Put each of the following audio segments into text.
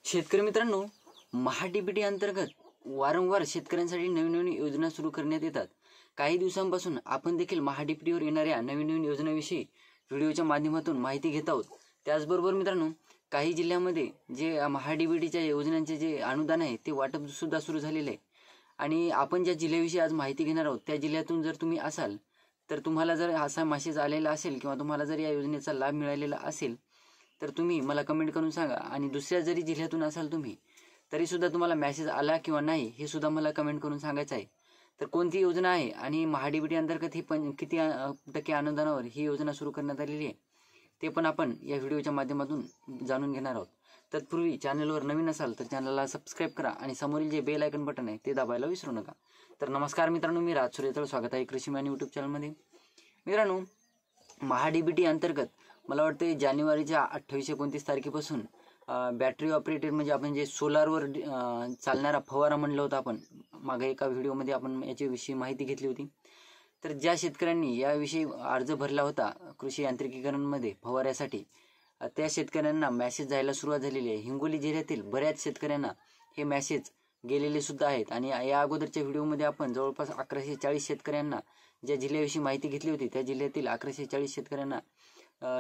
शेतकरी मित्रांनो, महाडीबीटी अंतर्गत वारंवार शेतकऱ्यांसाठी नवीन नवीन योजना सुरू करण्यात येतात। काही दिवसांपासून आपण देखील महाडीबीटीवर येणाऱ्या नवीन नवीन योजनांविषयी व्हिडिओच्या माध्यमातून माहिती घेत आहोत। त्याचबरोबर मित्रांनो, काही जिल्ह्यामध्ये जे महाडीबीटीच्या योजनांचे जे अनुदान आहे ते वाटप सुद्धा सुरू झालेले आहे। आणि आपण ज्या जिल्ह्याविषयी आज माहिती घेणार आहोत त्या जिल्ह्यातून जर तुम्ही असाल तर तुम्हाला जर असा मेसेज आलेला असेल किंवा तुम्हाला जर या योजनेचा लाभ मिळालेला असेल तर तुम्ही मला कमेंट करून सांगा। आणि दुसऱ्या जरी जिल्ह्यातून असाल तुम्ही तरी सुद्धा तुम्हाला मेसेज आला किंवा नाही हे सुद्धा मला कमेंट करून सांगायचं आहे। तर कोणती योजना आहे आणि महाडीबीटी अंतर्गत ही किती टक्के अनुदानावर ही योजना सुरू करण्यात आलेली आहे ते पण आपण या व्हिडिओच्या माध्यमातून जाणून घेणार आहोत। तत्पूर्वी चॅनलवर नवीन असाल तर चॅनलला सबस्क्राईब करा आणि समोरील जे बेल आयकॉन बटन आहे ते दाबायला विसरू नका। तर नमस्कार मित्रांनो, मी राज सूर्यतळ, स्वागत आहे कृषीमॅन यूट्यूब चॅनलमध्ये। मित्रांनो, महाडीबीटी अंतर्गत मला वाटते जानेवारीच्या 28-29 तारखेपासून बॅटरी ऑपरेटेड म्हणजे आपण जे सोलारवर चालणारा फवारा म्हणलं होतं, आपण मागे एका व्हिडिओमध्ये आपण याच्याविषयी माहिती घेतली होती। तर ज्या शेतकऱ्यांनी याविषयी अर्ज भरला होता कृषी यांत्रिकीकरणमध्ये फवाऱ्यासाठी, त्या शेतकऱ्यांना मेसेज जायला सुरुवात झालेली आहे। हिंगोली जिल्ह्यातील बऱ्याच शेतकऱ्यांना हे मेसेज गेलेले सुद्धा आहेत। आणि या अगोदरच्या व्हिडिओमध्ये आपण जवळपास 1140 शेतकऱ्यांना ज्या जिल्ह्याविषयी माहिती घेतली होती त्या जिल्ह्यातील 1140 शेतकऱ्यांना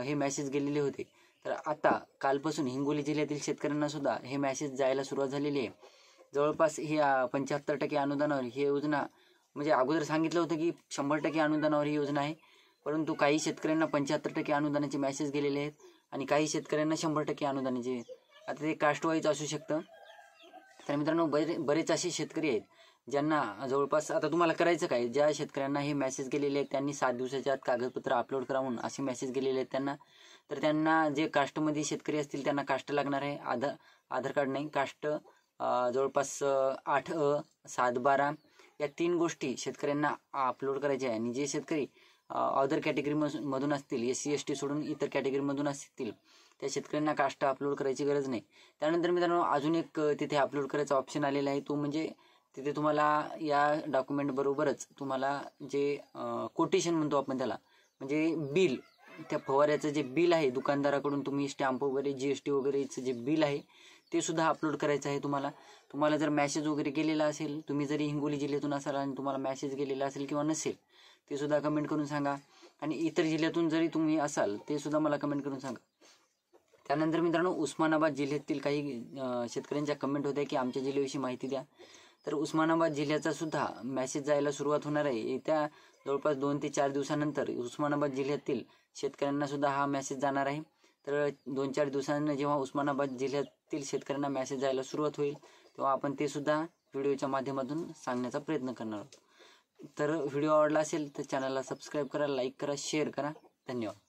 हे मेसेज गेलेले होते। तर आता कालपासून हिंगोली जिल्ह्यातील शेतकऱ्यांना सुद्धा हे मेसेज जायला सुरुवात झालेली आहे। जवळपास ही 75% अनुदानावर ही योजना, म्हणजे अगोदर सांगितलं होतं की 100% अनुदानावर ही योजना आहे, परंतु काही शेतकऱ्यांना 75% अनुदानाचे मेसेज गेलेले आहेत आणि काही शेतकऱ्यांना 100% अनुदानाचे। आता ते कास्ट वाईज असू शकतं। तर मित्रांनो, बरेच असे शेतकरी आहेत ज्यांना जवळपास, आता तुम्हाला करायचं काय, ज्या शेतकऱ्यांना हे मेसेज गेलेले आहेत त्यांनी 7 दिवसाच्या आत कागदपत्र अपलोड करावून असे मेसेज गेलेले आहेत त्यांना, तर त्यांना जे कास्टमध्ये शेतकरी असतील त्यांना कास्ट लागणार आहे, आधार कार्ड नाही, कास्ट जवळपास 8A 712 या 3 गोष्टी शेतकऱ्यांना अपलोड करायच्या आहे। आणि जे शेतकरी अदर कॅटेगरी मधून असतील, SC ST सोडून इतर कॅटेगरीमधून असतील, त्या शेतकऱ्यांना कास्ट अपलोड करायची गरज नाही। त्यानंतर मित्रांनो, अजून एक तिथे अपलोड करायचा ऑप्शन आलेला आहे, तो म्हणजे तिथे तुम्हाला या डॉक्युमेंट बरोबरच तुम्हाला जे कोटेशन म्हणतो आपण त्याला, म्हणजे बिल, त्या फवाऱ्याचं जे बिल आहे दुकानदाराकडून तुम्ही स्टॅम्प वगैरे GST वगैरेचं जे बिल आहे ते सुद्धा अपलोड करायचं आहे तुम्हाला जर मेसेज वगैरे गेलेला असेल, तुम्ही जरी हिंगोली जिल्ह्यातून असाल आणि तुम्हाला मेसेज गेलेला असेल किंवा नसेल ते सुद्धा कमेंट करून सांगा। आणि इतर जिल्ह्यातून जरी तुम्ही असाल ते सुद्धा मला कमेंट करून सांगा। त्यानंतर मित्रांनो, उस्मानाबाद जिल्ह्यातील काही शेतकऱ्यांच्या कमेंट होत्या की आमच्या जिल्ह्याविषयी माहिती द्या। तर उस्मानाबाद जिल्ह्याचा सुद्धा मेसेज जायला सुरुवात होणार आहे। येत्या जवळपास 2 ते 4 दिवसानंतर उस्मानाबाद जिल्ह्यातील शेतकऱ्यांना सुद्धा हा मेसेज जाणार आहे। तर 2-4 दिवसांनी जेव्हा उस्मानाबाद जिल्ह्यातील शेतकऱ्यांना मेसेज जायला सुरुवात होईल तेव्हा आपण ते सुद्धा व्हिडिओच्या माध्यमातून सांगण्याचा प्रयत्न करणार आहोत। तर व्हिडिओ आवडला असेल तर चॅनलला सबस्क्राईब करा, लाईक करा, शेअर करा। धन्यवाद।